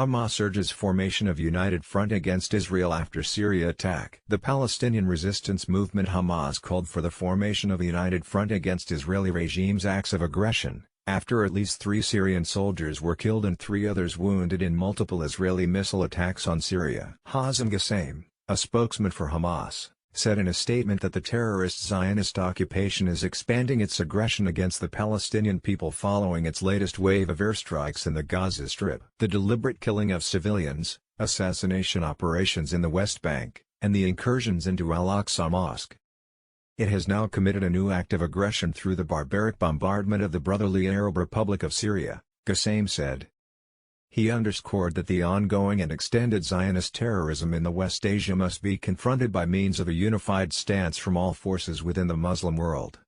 Hamas urges formation of united front against Israel after Syria attack. The Palestinian resistance movement Hamas called for the formation of a united front against Israeli regime's acts of aggression, after at least 3 Syrian soldiers were killed and 3 others wounded in multiple Israeli missile attacks on Syria. Hazem Ghassaim, a spokesman for Hamas, said in a statement that the terrorist Zionist occupation is expanding its aggression against the Palestinian people following its latest wave of airstrikes in the Gaza Strip. The deliberate killing of civilians, assassination operations in the West Bank, and the incursions into Al-Aqsa Mosque. It has now committed a new act of aggression through the barbaric bombardment of the brotherly Arab Republic of Syria, Ghassaim said. He underscored that the ongoing and extended Zionist terrorism in the West Asia must be confronted by means of a unified stance from all forces within the Muslim world.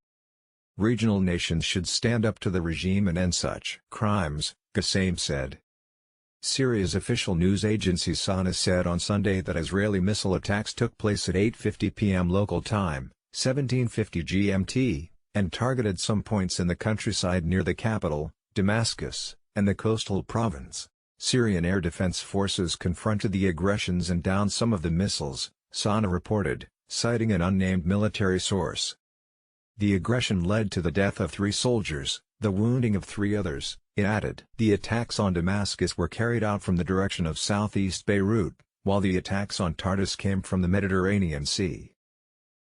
Regional nations should stand up to the regime and end such crimes, Ghassaim said. Syria's official news agency SANA said on Sunday that Israeli missile attacks took place at 8:50 p.m. local time, 1750 GMT, and targeted some points in the countryside near the capital, Damascus, and the coastal province. Syrian air defense forces confronted the aggressions and downed some of the missiles, SANA reported, citing an unnamed military source. The aggression led to the death of 3 soldiers, the wounding of 3 others, it added. The attacks on Damascus were carried out from the direction of southeast Beirut, while the attacks on Tartus came from the Mediterranean Sea.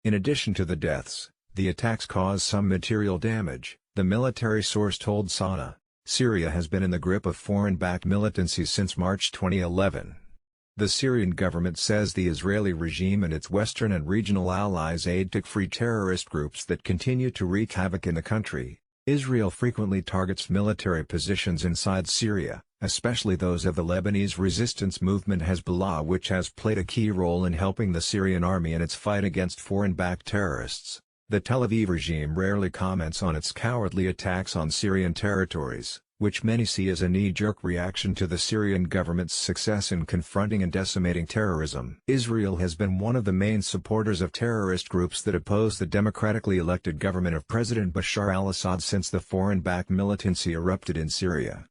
In addition to the deaths, the attacks caused some material damage, the military source told SANA. Syria has been in the grip of foreign-backed militancy since March 2011. The Syrian government says the Israeli regime and its Western and regional allies aid to free terrorist groups that continue to wreak havoc in the country. Israel frequently targets military positions inside Syria, especially those of the Lebanese resistance movement Hezbollah, which has played a key role in helping the Syrian army in its fight against foreign-backed terrorists. The Tel Aviv regime rarely comments on its cowardly attacks on Syrian territories, which many see as a knee-jerk reaction to the Syrian government's success in confronting and decimating terrorism. Israel has been one of the main supporters of terrorist groups that oppose the democratically elected government of President Bashar al-Assad since the foreign-backed militancy erupted in Syria.